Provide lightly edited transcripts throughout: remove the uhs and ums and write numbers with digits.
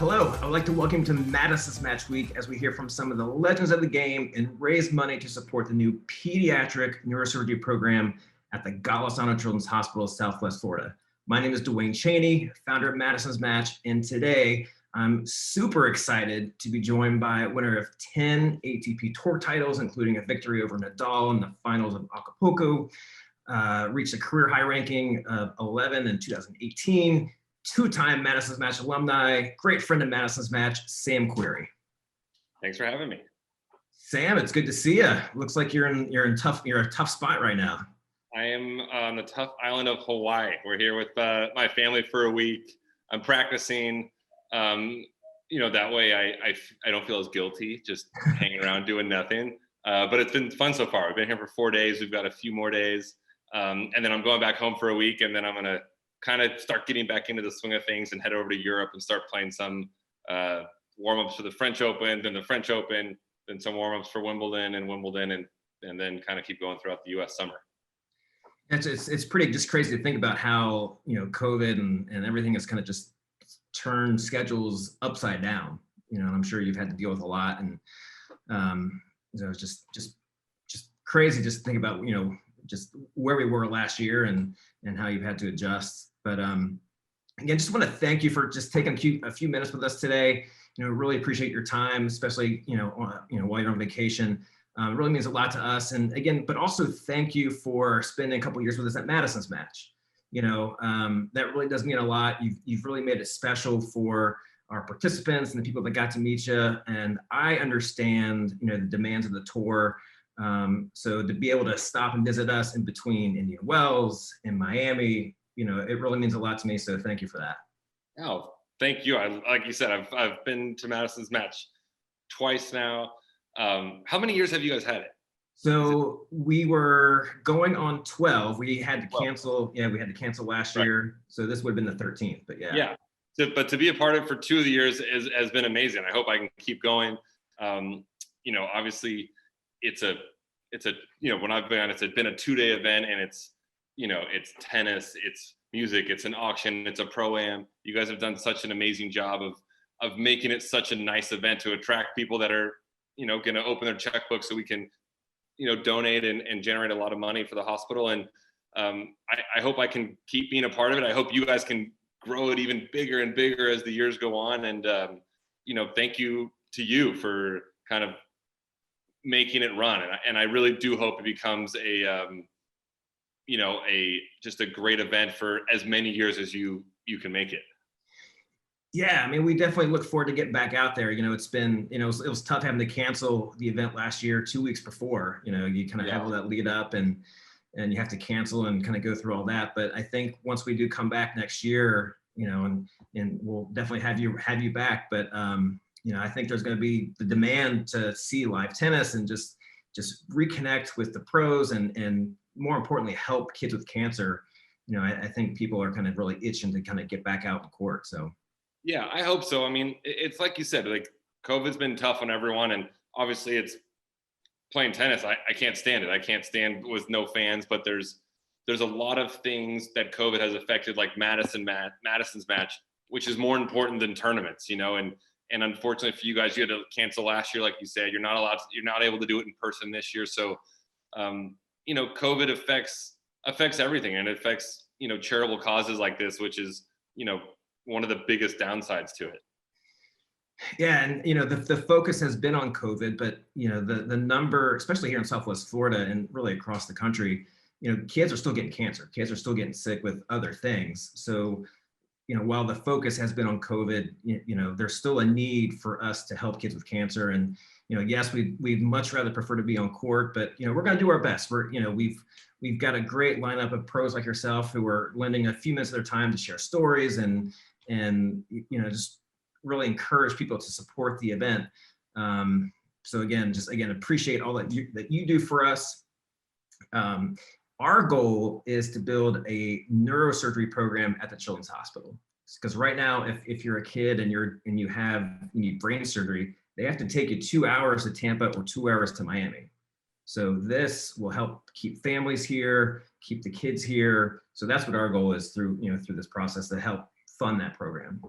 Hello, I would like to welcome you to Madisen's Match Week as we hear from some of the legends of the game and raise money to support the new pediatric neurosurgery program at the Gala Children's Hospital, Southwest Florida. My name is Duane Chaney, founder of Madisen's Match, and today I'm super excited to be joined by a winner of 10 ATP Tour titles, including a victory over Nadal in the finals of Acapulco, reached a career high ranking of 11 in 2018, two-time Madisen's Match alumni, great friend of Madisen's Match, Sam Querrey. Thanks for having me. Sam, it's good to see you. Looks like you're a tough spot right now. I am on the tough island of Hawaii. We're here with my family for a week. I'm practicing. That way I don't feel as guilty just hanging around doing nothing. But it's been fun so far. We've been here for 4 days. We've got a few more days. And then I'm going back home for a week, and then I'm going to kind of start getting back into the swing of things and head over to Europe and start playing some warm-ups for the French Open, then the French Open, then some warm-ups for Wimbledon, and then kind of keep going throughout the U.S. summer. It's pretty just crazy to think about how, COVID and everything has kind of just turned schedules upside down, and I'm sure you've had to deal with a lot. And, it's just crazy just to think about, just where we were last year and how you've had to adjust. But again, just want to thank you for just taking a few minutes with us today. Really appreciate your time, especially, while you're on vacation. It really means a lot to us. And again, but also thank you for spending a couple of years with us at Madisen's Match. That really does mean a lot. You've really made it special for our participants and the people that got to meet you. And I understand, the demands of the tour. So to be able to stop and visit us in between Indian Wells and Miami, it really means a lot to me. So thank you for that. Oh, thank you. Like you said, I've been to Madisen's Match twice now. How many years have you guys had it? So we were going on 12. We had to cancel. Yeah, we had to cancel last year. So this would have been the 13th, but yeah. Yeah. But to be a part of it for 2 of the years has been amazing. I hope I can keep going. Obviously it's a when I've been on, it's been a 2-day event, and it's tennis, it's music, it's an auction, it's a pro-am. You guys have done such an amazing job of making it such a nice event to attract people that are, going to open their checkbook so we can, donate and generate a lot of money for the hospital. And I hope I can keep being a part of it. I hope you guys can grow it even bigger and bigger as the years go on. And, thank you to you for kind of making it run. And I really do hope it becomes just a great event for as many years as you can make it. Yeah, I mean, we definitely look forward to getting back out there. It's been, it was tough having to cancel the event last year, 2 weeks before. You kind of have all that lead up, and you have to cancel and kind of go through all that. But I think once we do come back next year, and we'll definitely have you back. But I think there's going to be the demand to see live tennis and just reconnect with the pros and more importantly, help kids with cancer. I think people are kind of really itching to kind of get back out in court. So. Yeah, I hope so. I mean, it's like you said, like COVID's been tough on everyone, and obviously it's playing tennis. I can't stand it. I can't stand with no fans, but there's a lot of things that COVID has affected, like Madisen's Match, which is more important than tournaments, and unfortunately for you guys, you had to cancel last year, like you said. You're not able to do it in person this year. So, COVID affects everything, and it affects, charitable causes like this, which is, one of the biggest downsides to it. Yeah, and the focus has been on COVID, but the number, especially here in Southwest Florida and really across the country, kids are still getting cancer. Kids are still getting sick with other things. So, while the focus has been on COVID, there's still a need for us to help kids with cancer. And yes, we'd much rather prefer to be on court, but we're going to do our best. We've got a great lineup of pros like yourself who are lending a few minutes of their time to share stories and just really encourage people to support the event. So again, appreciate all that you do for us. Our goal is to build a neurosurgery program at the Children's Hospital, because right now, if you're a kid and you need brain surgery, they have to take you 2 hours to Tampa or 2 hours to Miami. So this will help keep families here, keep the kids here. So that's what our goal is through this process, to help fund that program.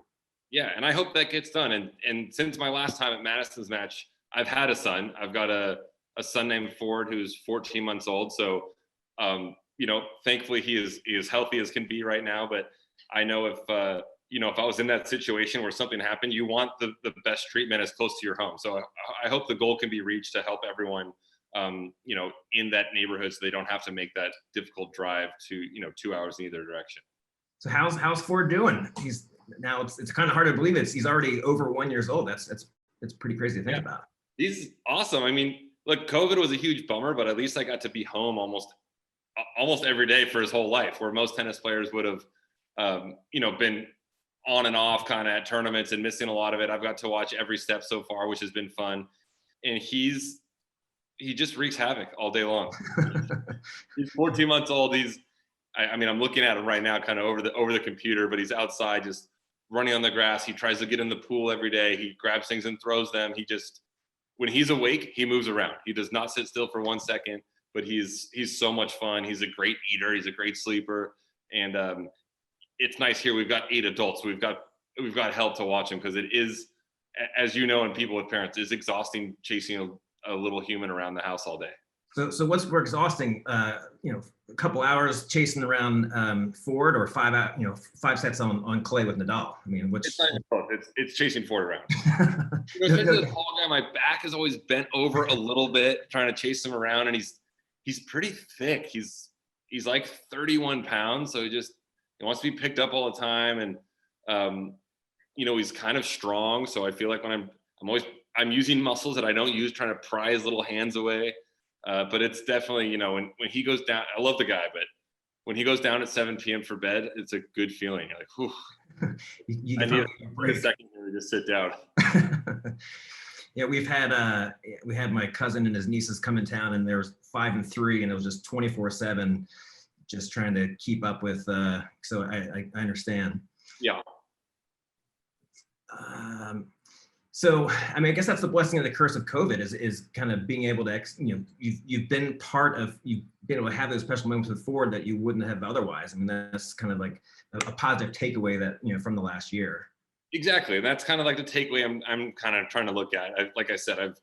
Yeah, and I hope that gets done. And since my last time at Madison's match, I've had a son. I've got a son named Ford who's 14 months old. So, thankfully he is healthy as can be right now. But I know if I was in that situation where something happened, you want the best treatment as close to your home. So I hope the goal can be reached to help everyone, in that neighborhood, so they don't have to make that difficult drive to 2 hours in either direction. So how's Ford doing? He's now it's kind of hard to believe he's already over 1 year old. That's pretty crazy to think about. He's awesome. I mean, look, COVID was a huge bummer, but at least I got to be home almost every day for his whole life, where most tennis players would have, been on and off kind of at tournaments and missing a lot of it. I've got to watch every step so far, which has been fun. And he just wreaks havoc all day long. He's 14 months old. I'm looking at him right now, kind of over the computer, but he's outside just running on the grass. He tries to get in the pool every day. He grabs things and throws them. When he's awake, he moves around. He does not sit still for 1 second, but he's so much fun. He's a great eater. He's a great sleeper. And it's nice here. We've got 8 adults. We've got help to watch him, because it is, as you know, and people with parents, it's exhausting chasing a little human around the house all day. So what's more exhausting? A couple hours chasing around Ford, or 5 sets on clay with Nadal. I mean, It's not even close. It's chasing Ford around. Especially the tall guy, my back is always bent over a little bit trying to chase him around, and he's pretty thick. He's like 31 pounds, so he wants to be picked up all the time, and he's kind of strong. So I feel like when I'm using muscles that I don't use, trying to pry his little hands away. But it's definitely, when he goes down, I love the guy, but when he goes down at 7 p.m. for bed, it's a good feeling. You're like, whew, I need a second here to just sit down. Yeah, we had my cousin and his nieces come in town, and there was 5 and 3, and it was just 24/7, just trying to keep up with. So I understand. Yeah. So, I mean, I guess that's the blessing of the curse of COVID is kind of being able to, you've been able to have those special moments with Ford that you wouldn't have otherwise. I mean, that's kind of like a positive takeaway that, from the last year. Exactly. And that's kind of like the takeaway I'm kind of trying to look at. Like I said,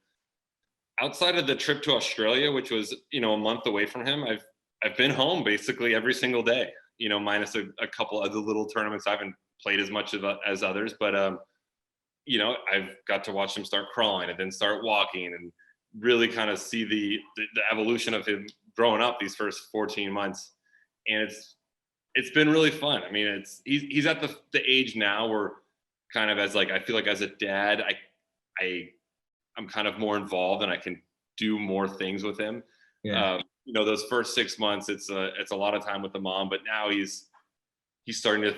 outside of the trip to Australia, which was, a month away from him, I've been home basically every single day, minus a couple of the little tournaments. I haven't played as much as others, but, I've got to watch him start crawling and then start walking, and really kind of see the evolution of him growing up these first 14 months. And it's been really fun. I mean, he's at the age now where kind of I feel like as a dad, I'm kind of more involved and I can do more things with him. Yeah. Those first 6 months, it's a lot of time with the mom, but now he's starting to,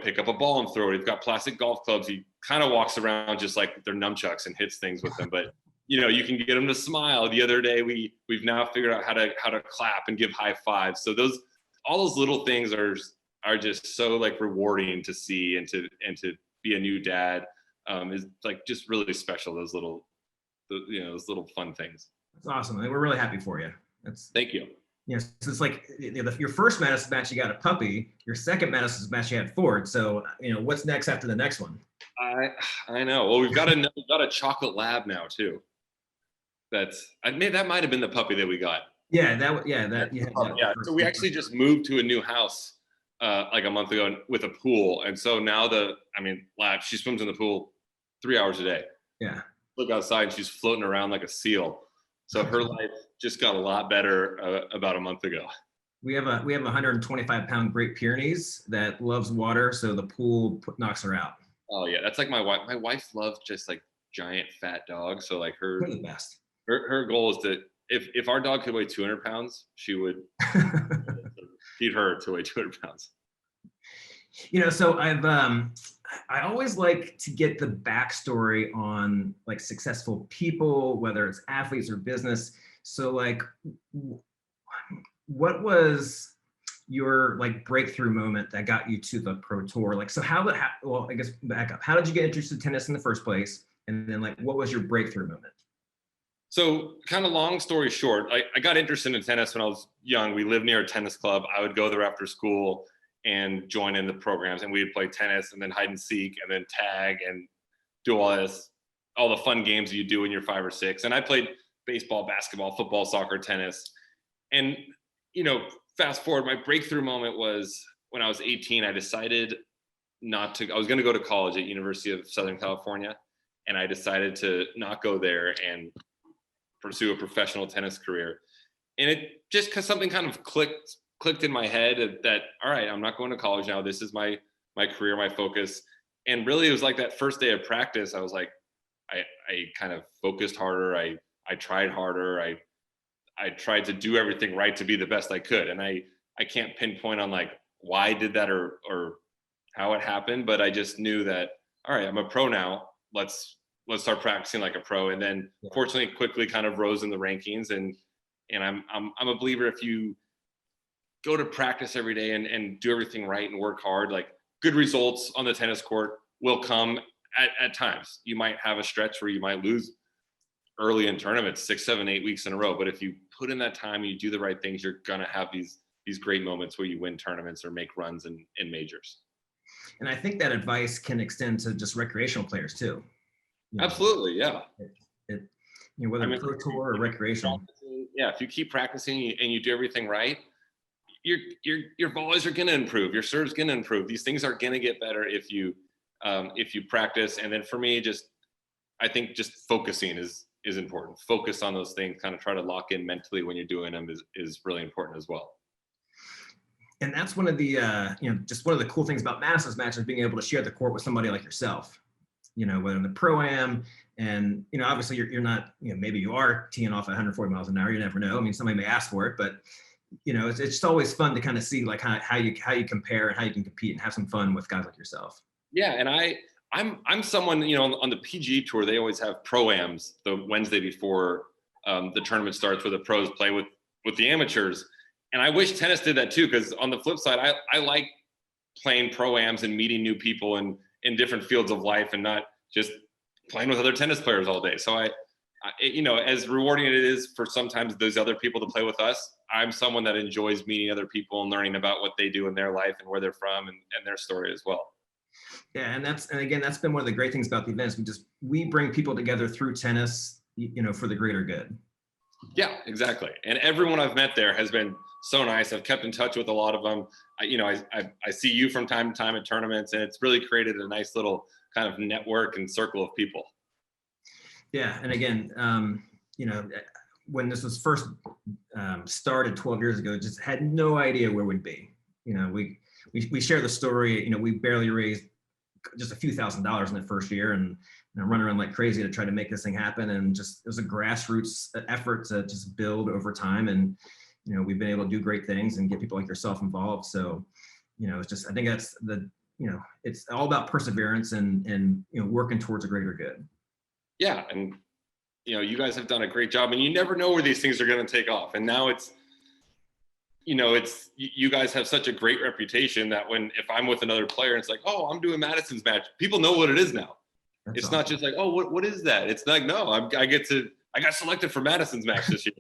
pick up a ball and throw it. We've got plastic golf clubs. He kind of walks around just like they're nunchucks and hits things with them. But, you can get him to smile. The other day, we've now figured out how to clap and give high fives. So all those little things are just so like rewarding to see, and to be a new dad is like just really special. Those little fun things. That's awesome. I mean, we're really happy for you. Thank you. Yes, so it's like your first Madison match, you got a puppy. Your second Madison match, you had Ford. So, what's next after the next one? I know. Well, we've got a chocolate lab now too. That might have been the puppy that we got. Yeah, So we actually just moved to a new house like a month ago with a pool, and so now lab. She swims in the pool 3 hours a day. Yeah. Look outside, and she's floating around like a seal. So her life just got a lot better about a month ago. We have a 125-pound Great Pyrenees that loves water, so the pool knocks her out. Oh yeah, that's like my wife. My wife loves just like giant fat dogs. So like They're the best. Her goal is to, if our dog could weigh 200 pounds, she would feed her to weigh 200 pounds. So I always like to get the backstory on like successful people, whether it's athletes or business. So like, what was your like breakthrough moment that got you to the pro tour? Like, so I guess back up. How did you get interested in tennis in the first place? And then like, what was your breakthrough moment? So kind of long story short, I got interested in tennis when I was young. We lived near a tennis club. I would go there after school, and join in the programs, and we would play tennis and then hide and seek and then tag and do all the fun games that you do when you're 5 or 6. And I played baseball, basketball, football, soccer, tennis. And, fast forward, my breakthrough moment was when I was 18. I decided I was going to go to college at University of Southern California, and I decided to not go there and pursue a professional tennis career. And it just, cause something kind of clicked in my head that, all right, I'm not going to college now. This is my career, my focus. And really it was like that first day of practice, I was like, I kind of focused harder. I tried harder. I tried to do everything right to be the best I could. And I can't pinpoint on like why I did that or how it happened, but I just knew that, all right, I'm a pro now. Let's start practicing like a pro. And then fortunately quickly kind of rose in the rankings. And I'm a believer, if you go to practice every day and do everything right and work hard, like good results on the tennis court will come at times. You might have a stretch where you might lose early in tournaments, 6, 7, 8 weeks in a row. But if you put in that time and you do the right things, you're going to have these great moments where you win tournaments or make runs in majors. And I think that advice can extend to just recreational players too. Absolutely. Yeah. Whether pro tour or recreational. Yeah. If you keep practicing and you do everything right, your volleys are going to improve. Your serve's going to improve. These things are going to get better if you practice. And then for me, I think just focusing is important. Focus on those things, kind of try to lock in mentally when you're doing them is really important as well. And that's one of the, just one of the cool things about Madison's match is being able to share the court with somebody like yourself, whether in the pro-am and, obviously you're not, maybe you are teeing off at 140 miles an hour. You never know. I mean, somebody may ask for it, but it's just always fun to kind of see like how you compare and how you can compete and have some fun with guys like yourself. Yeah. And I'm someone, on the PGA tour, they always have pro-ams the Wednesday before the tournament starts, where the pros play with the amateurs. And I wish tennis did that too, because on the flip side, I like playing pro-ams and meeting new people in different fields of life and not just playing with other tennis players all day. So I as rewarding it is for sometimes those other people to play with us, I'm someone that enjoys meeting other people and learning about what they do in their life and where they're from and their story as well. Yeah, and again, that's been one of the great things about the events. We bring people together through tennis, for the greater good. Yeah, exactly. And everyone I've met there has been so nice. I've kept in touch with a lot of them. I see you from time to time at tournaments, and it's really created a nice little kind of network and circle of people. Yeah, and again, when this was first started 12 years ago, just had no idea where we'd be. We share the story. We barely raised just a few $1,000s in the first year, and run around like crazy to try to make this thing happen. And just, it was a grassroots effort to just build over time. And, we've been able to do great things and get people like yourself involved. So, it's just, I think that's it's all about perseverance and working towards a greater good. Yeah. And, you guys have done a great job, and you never know where these things are going to take off. And now you guys have such a great reputation that if I'm with another player, it's like, oh, I'm doing Madison's match. People know what it is now. It's awesome. Not just like, oh, what is that? It's like, no, I got selected for Madison's match this year.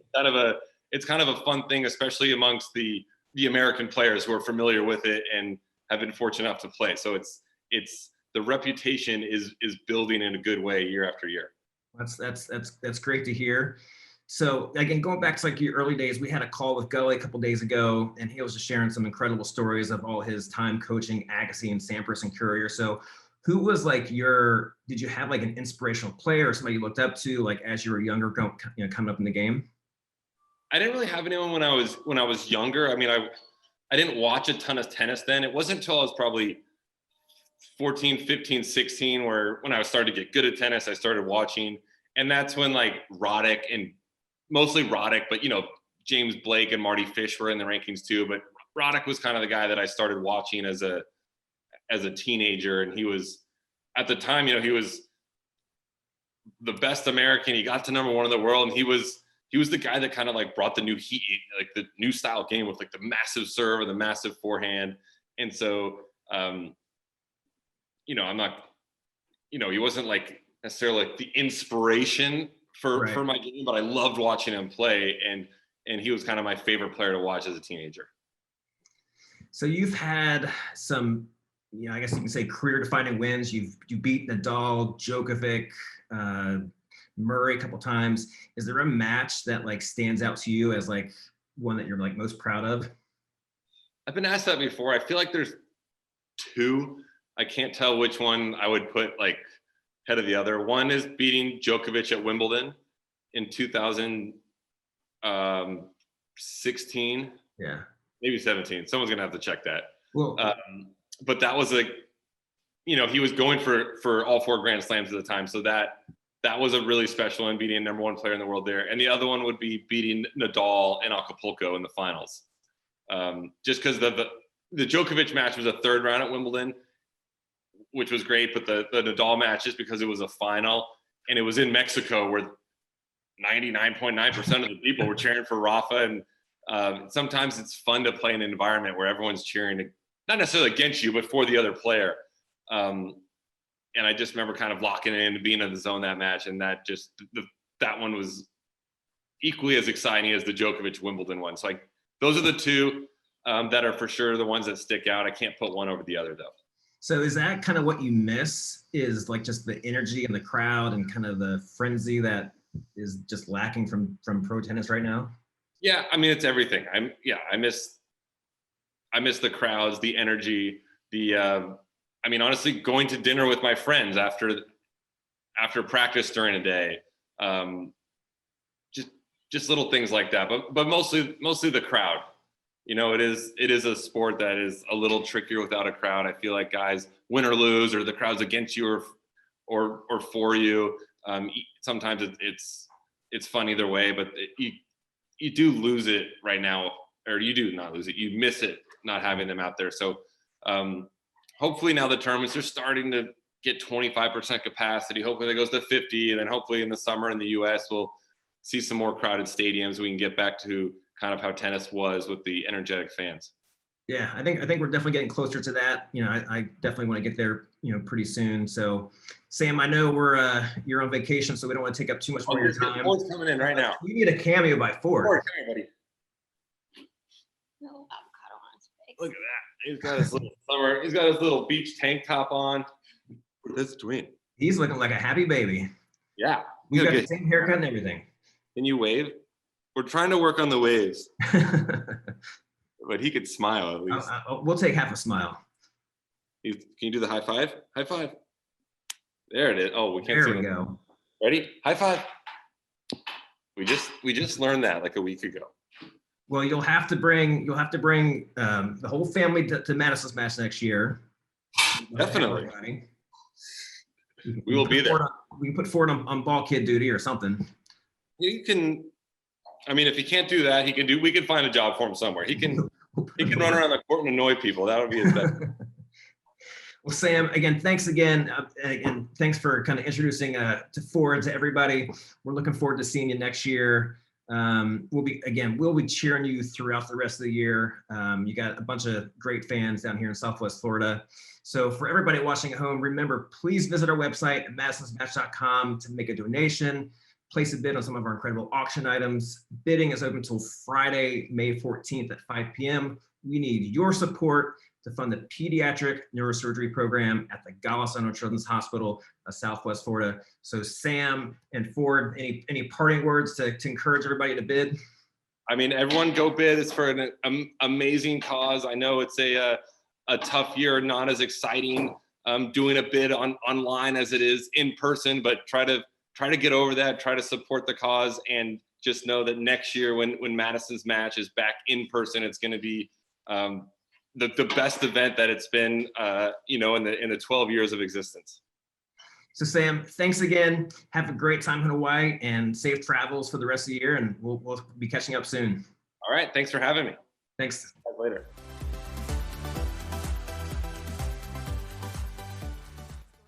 It's kind of a fun thing, especially amongst the American players who are familiar with it and have been fortunate enough to play. So it's the reputation is building in a good way year after year. That's great to hear. So again, going back to like your early days, we had a call with Gully a couple days ago, and he was just sharing some incredible stories of all his time coaching Agassi and Sampras and Querrey. So who was like did you have like an inspirational player or somebody you looked up to, like as you were younger, coming up in the game? I didn't really have anyone when I was younger. I mean, I didn't watch a ton of tennis then. It wasn't until I was probably 14, 15, 16, when I started to get good at tennis, I started watching. And that's when like Roddick, and mostly Roddick, but James Blake and Marty Fish were in the rankings too. But Roddick was kind of the guy that I started watching as a teenager. And he was, at the time, he was the best American. He got to #1 in the world, and he was the guy that kind of like brought the new heat, like the new style game with like the massive serve and the massive forehand. And so, I'm not, he wasn't like necessarily like the inspiration for my game, but I loved watching him play. And he was kind of my favorite player to watch as a teenager. So you've had some, I guess you can say career-defining wins. You beat Nadal, Djokovic, Murray a couple times. Is there a match that like stands out to you as like one that you're like most proud of? I've been asked that before. I feel like there's two. I can't tell which one I would put like head of the other. One is beating Djokovic at Wimbledon in 2016. Yeah. Maybe 17. Someone's gonna have to check that. Well, but that was like, he was going for all 4 Grand Slams at the time. So that was a really special one, beating a #1 player in the world there. And the other one would be beating Nadal in Acapulco in the finals. Just because the Djokovic match was a 3rd round at Wimbledon, which was great. But the Nadal match, just because it was a final and it was in Mexico, where 99.9% of the people were cheering for Rafa. And sometimes it's fun to play in an environment where everyone's cheering, not necessarily against you, but for the other player. And I just remember kind of locking in, being in the zone that match, and that one was equally as exciting as the Djokovic Wimbledon one. So those are the two that are for sure the ones that stick out. I can't put one over the other though. So is that kind of what you miss, is like just the energy in the crowd and kind of the frenzy that is just lacking from pro tennis right now? Yeah, I mean, it's everything. I miss the crowds, the energy, honestly, going to dinner with my friends after practice during a day, just little things like that. But mostly the crowd. It is a sport that is a little trickier without a crowd. I feel like guys win or lose, or the crowd's against you or for you. Sometimes it's fun either way, but you do lose it right now, or you do not lose it. You miss it not having them out there. So hopefully now the tournaments are starting to get 25% capacity. Hopefully that goes to 50, and then hopefully in the summer in the US we'll see some more crowded stadiums. We can get back to kind of how tennis was with the energetic fans. Yeah, I think we're definitely getting closer to that. I definitely want to get there, pretty soon. So, Sam, I know you're on vacation, so we don't want to take up too much more of your time. Ford's coming in right now. We need a cameo by Ford. Ford, come here, buddy. No avocado on his face. Look at that. He's got his little summer. He's got his little beach tank top on. That's Duane. He's looking like a happy baby. Yeah. We got the same haircut and everything. Can you wave? We're trying to work on the waves. But he could smile at least. We'll take half a smile. Can you do the high five? High five. There it is. Oh, we can't see. There we go. Ready? High five. We just learned that like a week ago. Well, you'll have to bring the whole family to Madison's match next year. Definitely. We will be there. We can put Ford on ball kid duty or something. You can. I mean, if he can't do that, we can find a job for him somewhere. He can run around the court and annoy people. That would be his best. Well, Sam, again, thanks again. And thanks for kind of introducing to Ford to everybody. We're looking forward to seeing you next year. We'll be cheering you throughout the rest of the year. You got a bunch of great fans down here in Southwest Florida. So for everybody watching at home, remember, please visit our website at madisonsmatch.com to make a donation. Place a bid on some of our incredible auction items. Bidding is open until Friday, May 14th at 5 p.m. We need your support to fund the pediatric neurosurgery program at the Gala Children's Hospital of Southwest Florida. So Sam and Ford, any parting words to encourage everybody to bid? I mean, everyone go bid. It's for an amazing cause. I know it's a tough year, not as exciting doing a bid online as it is in person, but try to get over that, try to support the cause, and just know that next year when Madison's match is back in person, it's going to be the best event that it's been, in the 12 years of existence. So Sam, thanks again. Have a great time in Hawaii and safe travels for the rest of the year, and we'll be catching up soon. All right. Thanks for having me. Thanks. Talk later.